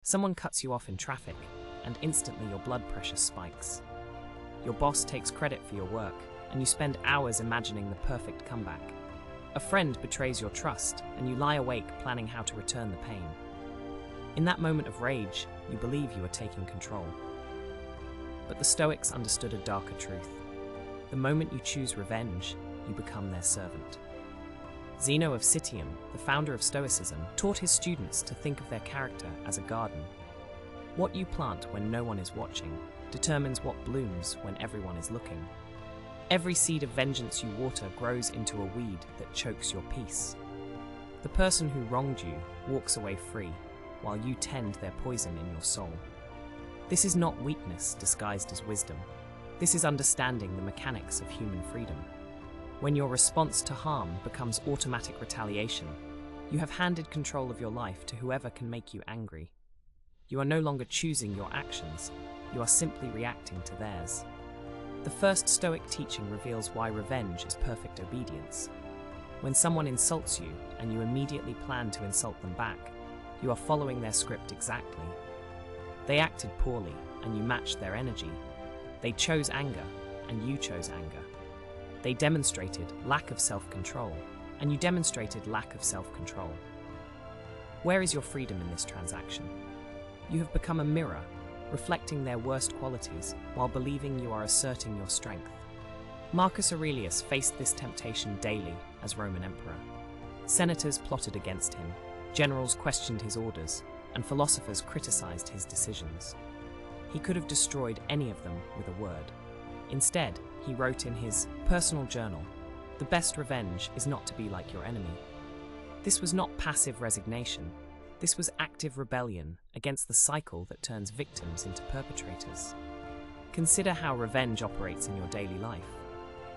Someone cuts you off in traffic, and instantly your blood pressure spikes. Your boss takes credit for your work, and you spend hours imagining the perfect comeback. A friend betrays your trust, and you lie awake planning how to return the pain. In that moment of rage, you believe you are taking control. But the Stoics understood a darker truth. The moment you choose revenge, you become their servant. Zeno of Citium, the founder of Stoicism, taught his students to think of their character as a garden. What you plant when no one is watching determines what blooms when everyone is looking. Every seed of vengeance you water grows into a weed that chokes your peace. The person who wronged you walks away free, while you tend their poison in your soul. This is not weakness disguised as wisdom. This is understanding the mechanics of human freedom. When your response to harm becomes automatic retaliation, you have handed control of your life to whoever can make you angry. You are no longer choosing your actions, you are simply reacting to theirs. The first Stoic teaching reveals why revenge is perfect obedience. When someone insults you and you immediately plan to insult them back, you are following their script exactly. They acted poorly and you matched their energy. They chose anger and you chose anger. They demonstrated lack of self-control and you demonstrated lack of self-control. Where is your freedom in this transaction? You have become a mirror, reflecting their worst qualities while believing you are asserting your strength. Marcus Aurelius faced this temptation daily as Roman emperor. Senators plotted against him, generals questioned his orders, and philosophers criticized his decisions. He could have destroyed any of them with a word. Instead, he wrote in his personal journal, "The best revenge is not to be like your enemy." This was not passive resignation. This was active rebellion against the cycle that turns victims into perpetrators. Consider how revenge operates in your daily life.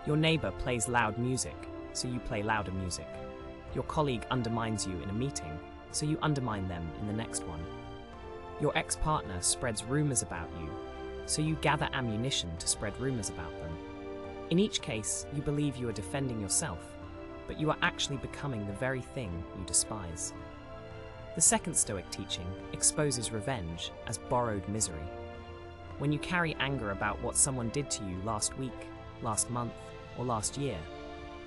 Your neighbor plays loud music, so you play louder music. Your colleague undermines you in a meeting, so you undermine them in the next one. Your ex-partner spreads rumors about you, so you gather ammunition to spread rumors about them. In each case, you believe you are defending yourself, but you are actually becoming the very thing you despise. The second Stoic teaching exposes revenge as borrowed misery. When you carry anger about what someone did to you last week, last month, or last year,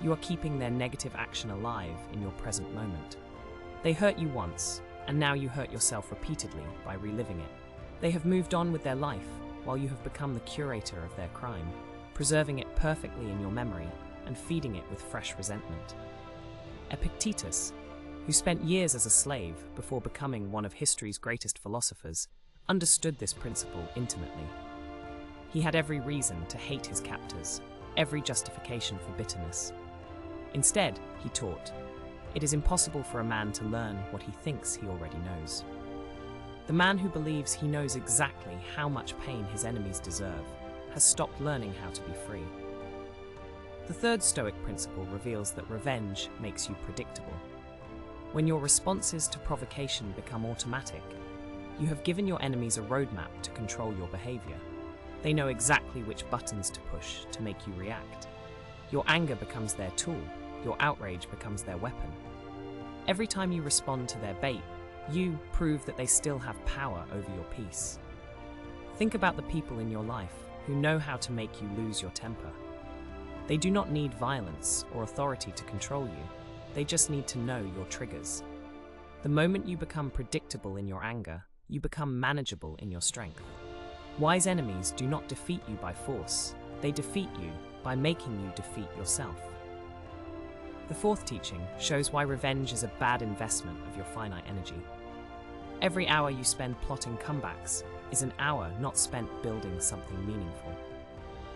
you are keeping their negative action alive in your present moment. They hurt you once, and now you hurt yourself repeatedly by reliving it. They have moved on with their life, while you have become the curator of their crime, preserving it perfectly in your memory and feeding it with fresh resentment. Epictetus, who spent years as a slave before becoming one of history's greatest philosophers, understood this principle intimately. He had every reason to hate his captors, every justification for bitterness. Instead, he taught, it is impossible for a man to learn what he thinks he already knows. The man who believes he knows exactly how much pain his enemies deserve has stopped learning how to be free. The third Stoic principle reveals that revenge makes you predictable. When your responses to provocation become automatic, you have given your enemies a roadmap to control your behavior. They know exactly which buttons to push to make you react. Your anger becomes their tool, your outrage becomes their weapon. Every time you respond to their bait, you prove that they still have power over your peace. Think about the people in your life who know how to make you lose your temper. They do not need violence or authority to control you. They just need to know your triggers. The moment you become predictable in your anger, you become manageable in your strength. Wise enemies do not defeat you by force. They defeat you by making you defeat yourself. The fourth teaching shows why revenge is a bad investment of your finite energy. Every hour you spend plotting comebacks is an hour not spent building something meaningful.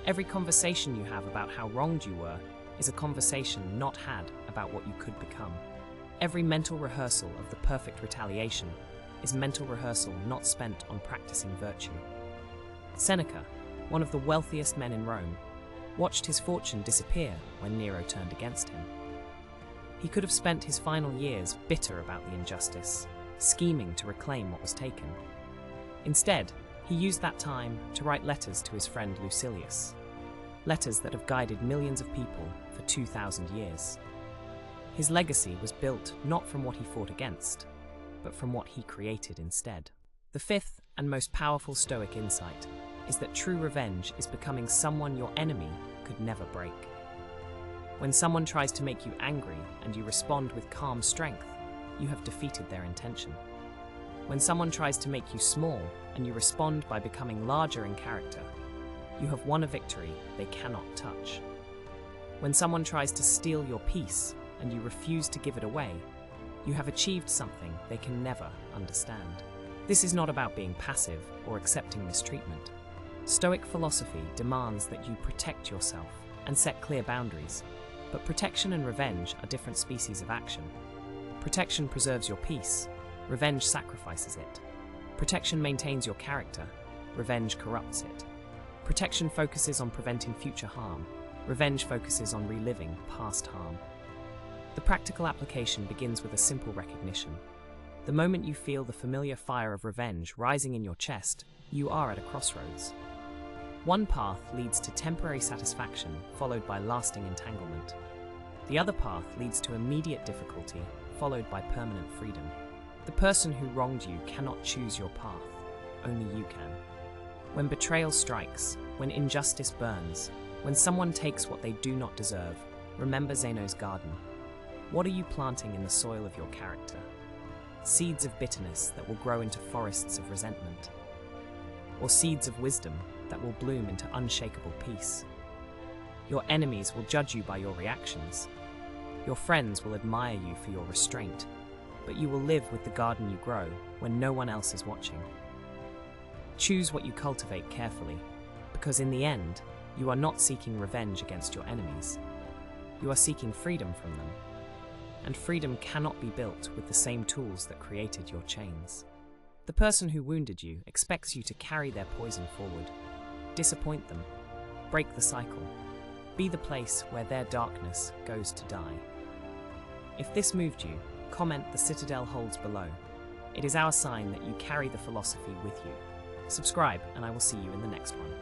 Every conversation you have about how wronged you were is a conversation not had about what you could become. Every mental rehearsal of the perfect retaliation is mental rehearsal not spent on practicing virtue. Seneca, one of the wealthiest men in Rome, watched his fortune disappear when Nero turned against him. He could have spent his final years bitter about the injustice, scheming to reclaim what was taken. Instead, he used that time to write letters to his friend Lucilius, letters that have guided millions of people for 2,000 years. His legacy was built not from what he fought against, but from what he created instead. The fifth and most powerful Stoic insight is that true revenge is becoming someone your enemy could never break. When someone tries to make you angry and you respond with calm strength, you have defeated their intention. When someone tries to make you small and you respond by becoming larger in character, you have won a victory they cannot touch. When someone tries to steal your peace and you refuse to give it away, you have achieved something they can never understand. This is not about being passive or accepting mistreatment. Stoic philosophy demands that you protect yourself and set clear boundaries, but protection and revenge are different species of action. Protection preserves your peace, revenge sacrifices it. Protection maintains your character, revenge corrupts it. Protection focuses on preventing future harm, revenge focuses on reliving past harm. The practical application begins with a simple recognition. The moment you feel the familiar fire of revenge rising in your chest, you are at a crossroads. One path leads to temporary satisfaction, followed by lasting entanglement. The other path leads to immediate difficulty, followed by permanent freedom. The person who wronged you cannot choose your path, only you can. When betrayal strikes, when injustice burns, when someone takes what they do not deserve, remember Zeno's garden. What are you planting in the soil of your character? Seeds of bitterness that will grow into forests of resentment, or seeds of wisdom that will bloom into unshakable peace. Your enemies will judge you by your reactions. Your friends will admire you for your restraint, but you will live with the garden you grow when no one else is watching. Choose what you cultivate carefully, because in the end, you are not seeking revenge against your enemies. You are seeking freedom from them. And freedom cannot be built with the same tools that created your chains. The person who wounded you expects you to carry their poison forward. Disappoint them. Break the cycle. Be the place where their darkness goes to die. If this moved you, comment "The Citadel holds below." It is our sign that you carry the philosophy with you. Subscribe, and I will see you in the next one.